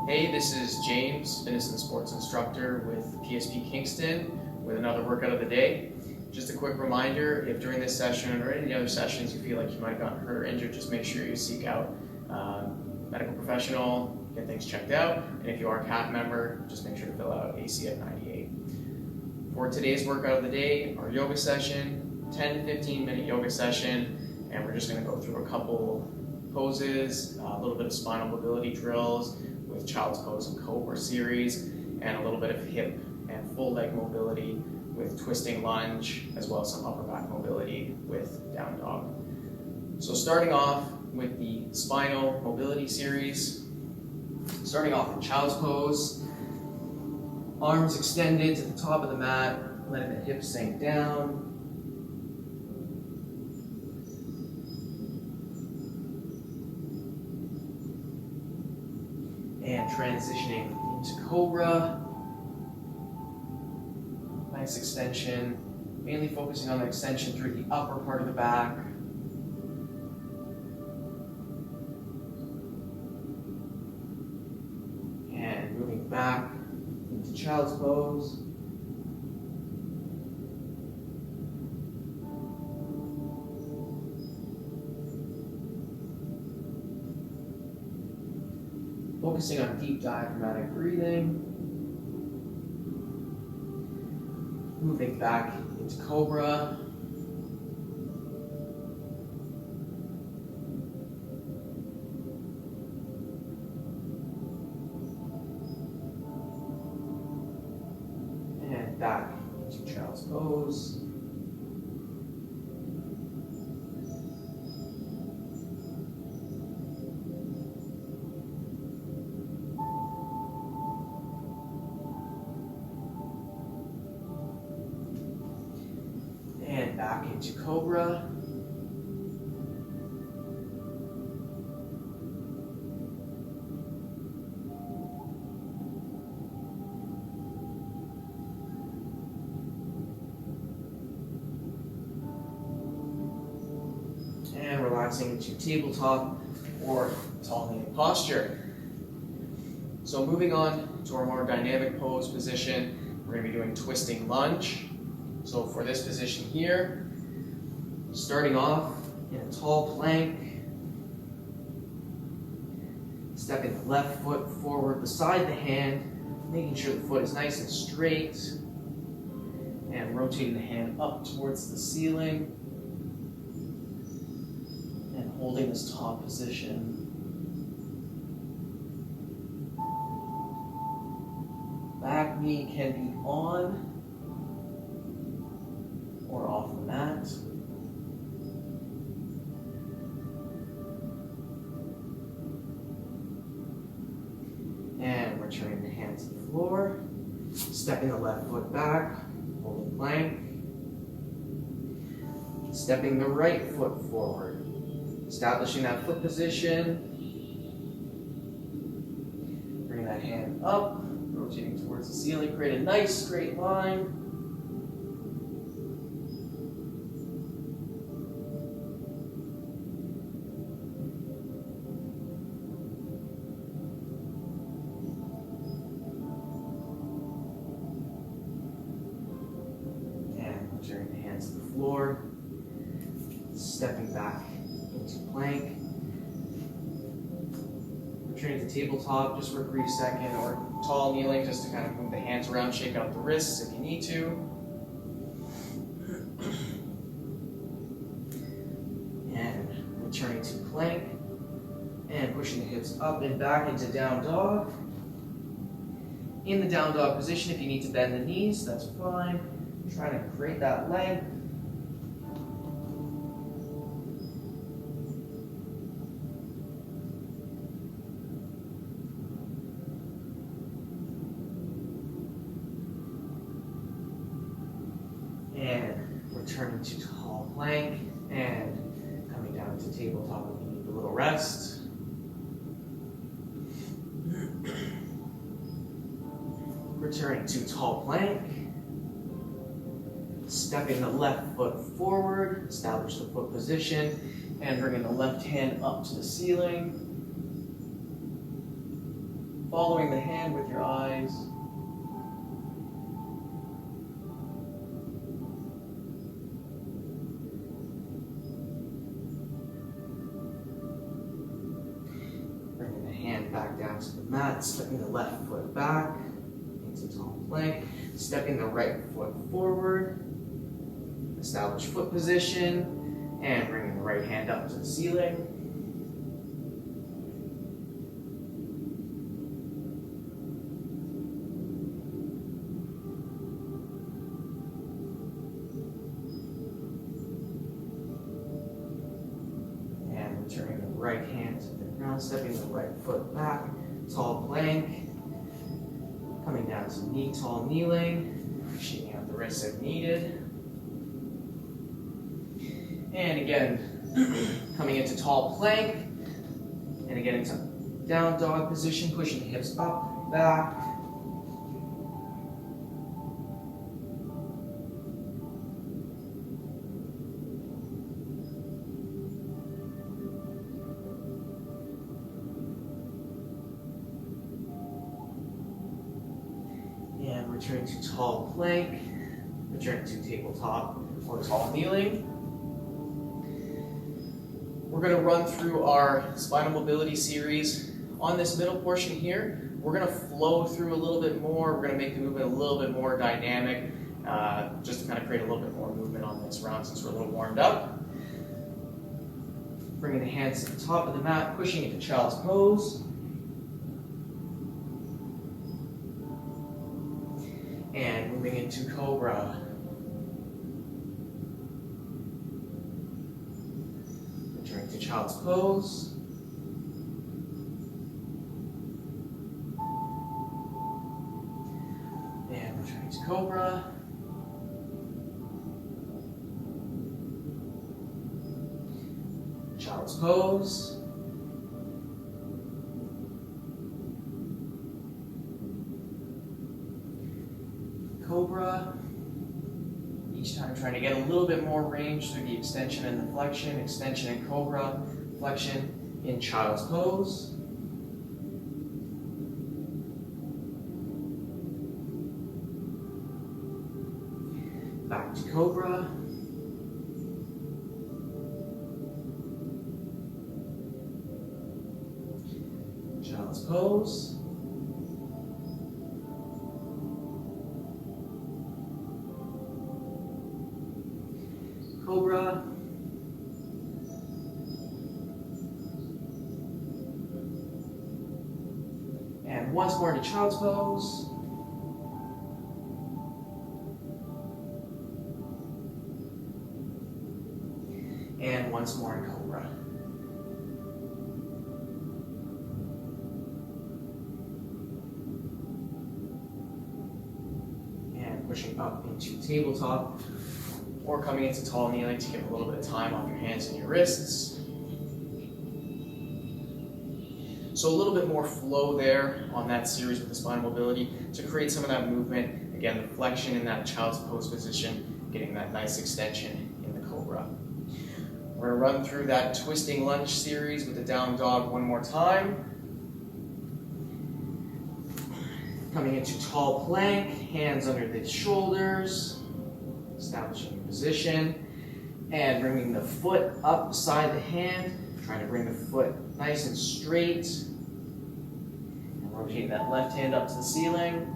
Hey, this is James, fitness and sports instructor with PSP Kingston with another workout of the day. Just a quick reminder, if during this session or any other sessions you feel like you might have gotten hurt or injured, just make sure you seek out a medical professional, get things checked out, and if you are a CAP member, just make sure to fill out AC at 98. For today's workout of the day, our yoga session, 10 to 15 minute yoga session, and we're just going to go through a couple poses, a little bit of spinal mobility drills with child's pose and cobra series, and a little bit of hip and full leg mobility with twisting lunge, as well as some upper back mobility with down dog. So starting off with the spinal mobility series, starting off in child's pose, arms extended to the top of the mat, letting the hips sink down. And transitioning into cobra. Nice extension, mainly focusing on the extension through the upper part of the back. And moving back into child's pose. Focusing on deep diaphragmatic breathing. Moving back into cobra. And back into child's pose. And back into cobra. And relaxing into tabletop or tall kneeling posture. So moving on to our more dynamic pose position, we're going to be doing twisting lunge. So for this position here, starting off in a tall plank, stepping the left foot forward beside the hand, making sure the foot is nice and straight, and rotating the hand up towards the ceiling, and holding this top position. Back knee can be on or off the mat. And returning the hand to the floor, stepping the left foot back, holding plank, stepping the right foot forward, establishing that foot position, bring that hand up, rotating towards the ceiling, create a nice straight line. Returning the hands to the floor, stepping back into plank, returning to tabletop just for a brief second, or tall kneeling just to kind of move the hands around, shake out the wrists if you need to. And returning to plank, and pushing the hips up and back into down dog. In the down dog position, if you need to bend the knees, that's fine. Trying to create that length. And returning to tall plank and coming down to tabletop if you need a little rest. Returning to tall plank. Stepping the left foot forward, establish the foot position, and bringing the left hand up to the ceiling. following the hand with your eyes. Bringing the hand back down to the mat, stepping the left foot back into tall plank, stepping the right foot forward, establish foot position, and bringing the right hand up to the ceiling. Turning the right hand to the ground, stepping the right foot back, tall plank, coming down to knee tall kneeling, shaking out the wrists if needed. And again, coming into tall plank, and again into down dog position, pushing the hips up, back. And returning to tall plank, returning to tabletop or tall kneeling. We're going to run through our spinal mobility series. On this middle portion here, we're going to flow through a little bit more. We're going to make the movement a little bit more dynamic, just to kind of create a little bit more movement on this round since we're a little warmed up. Bringing the hands to the top of the mat, pushing into child's pose. And moving into cobra. Returning to child's pose. And returning to cobra. Child's pose. Cobra. Each time trying to get a little bit more range through the extension and the flexion, extension and cobra, flexion in child's pose. Back to cobra. Child's pose. Cobra. And once more to child's pose. And once more in cobra. And pushing up into tabletop. Or coming into tall kneeling to give a little bit of time off your hands and your wrists. So a little bit more flow there on that series with the spinal mobility to create some of that movement. Again, the flexion in that child's pose position, getting that nice extension in the cobra. We're going to run through that twisting lunge series with the down dog one more time. Coming into tall plank, hands under the shoulders. Establishing your position and bringing the foot up beside the hand, trying to bring the foot nice and straight and rotating that left hand up to the ceiling.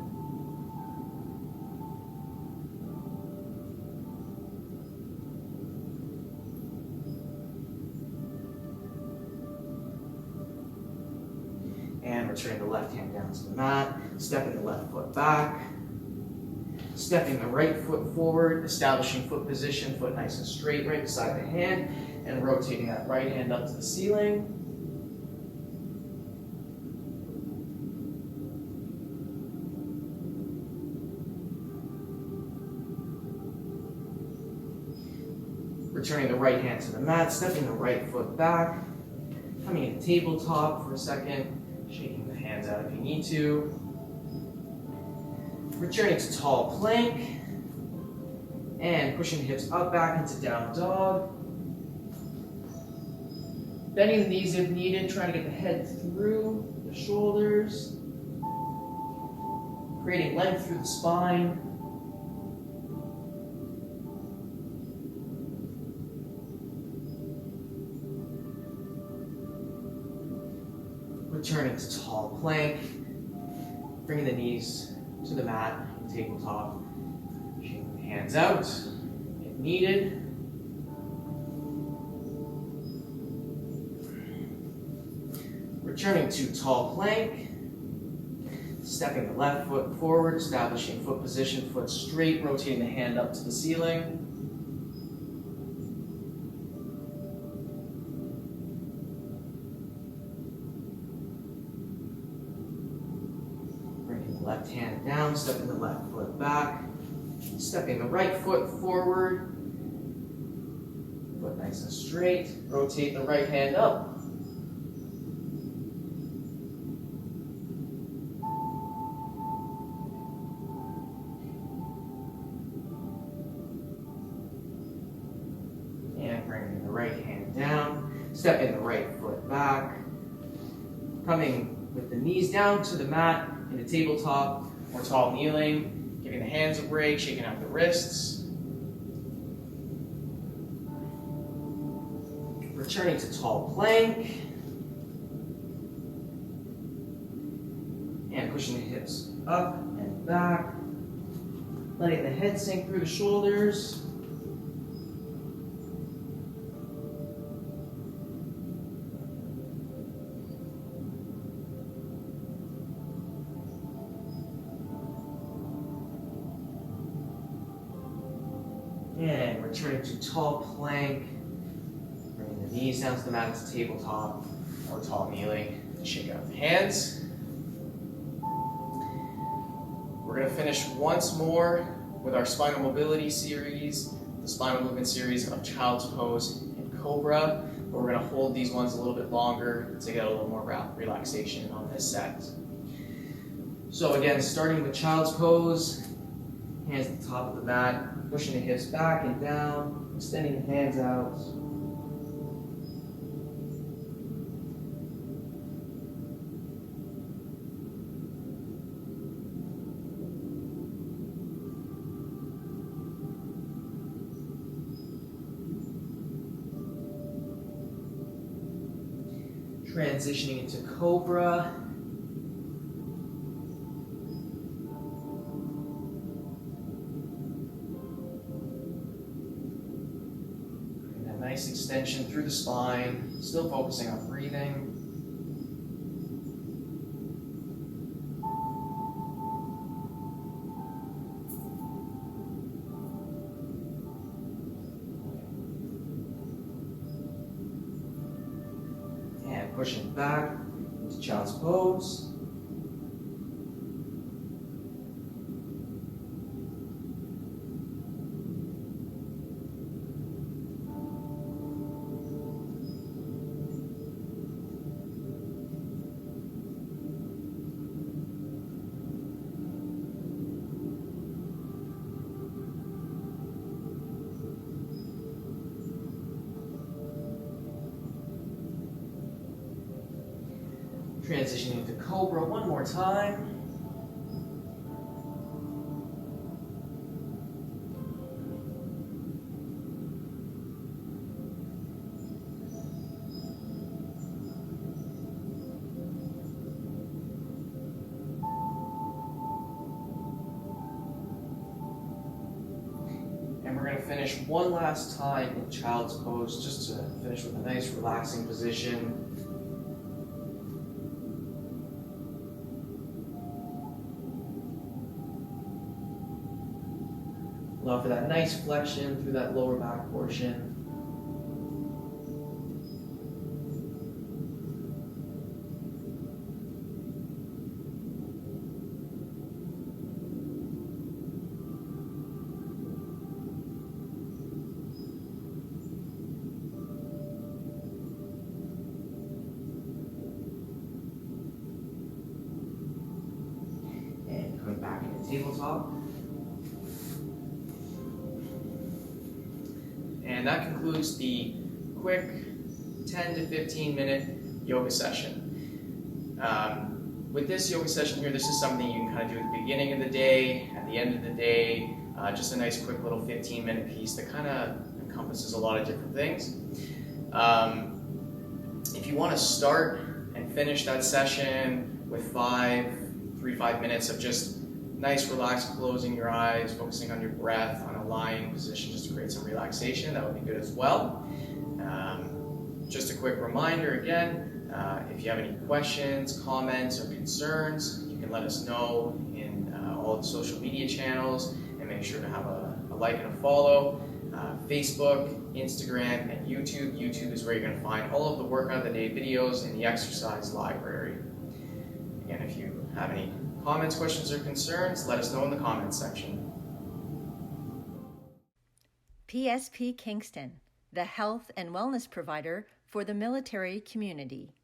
And returning the left hand down to the mat, stepping the left foot back. Stepping the right foot forward, establishing foot position, foot nice and straight right beside the hand, and rotating that right hand up to the ceiling. Returning the right hand to the mat, stepping the right foot back, coming into tabletop for a second, shaking the hands out if you need to. Returning to tall plank, and pushing the hips up back into down dog. Bending the knees if needed, trying to get the head through the shoulders. creating length through the spine. Returning to tall plank, bringing the knees to the mat, tabletop, shaking the hands out if needed. Returning to tall plank, stepping the left foot forward, establishing foot position, foot straight, rotating the hand up to the ceiling. Left hand down, stepping the left foot back, stepping the right foot forward, foot nice and straight, rotate the right hand up. And bringing the right hand down, stepping the right foot back, coming with the knees down to the mat, in a tabletop or tall kneeling, giving the hands a break, shaking out the wrists. Returning to tall plank. And pushing the hips up and back. Letting the head sink through the shoulders. And returning to tall plank, bringing the knees down to the mat to tabletop or tall kneeling. Shake out the hands. We're going to finish once more with our spinal mobility series, the spinal movement series of Child's Pose and Cobra. But we're going to hold these ones a little bit longer to get a little more relaxation on this set. So again, starting with Child's Pose, hands at the top of the mat. Pushing the hips back and down, extending the hands out. Transitioning into Cobra. Nice extension through the spine, still focusing on breathing. And pushing back into Child's Pose. Transitioning to Cobra one more time. And we're going to finish one last time in Child's Pose, just to finish with a nice relaxing position. Allow for that nice flexion through that lower back portion. And coming back into tabletop. And that concludes the quick 10 to 15 minute yoga session. with this yoga session here, this is something you can kind of do at the beginning of the day, at the end of the day, just a nice quick little 15-minute piece that kind of encompasses a lot of different things. If you want to start and finish that session with 3-5 minutes of just nice relaxed closing your eyes, focusing on your breath, on a lying position just to create some relaxation, that would be good as well. Just a quick reminder again, if you have any questions, comments, or concerns, you can let us know in all the social media channels, and make sure to have a like and a follow. Facebook, Instagram, and YouTube. YouTube is where you're going to find all of the workout of the day videos in the exercise library. Again, if you have any comments, questions, or concerns, let us know in the comments section. PSP Kingston, the health and wellness provider for the military community.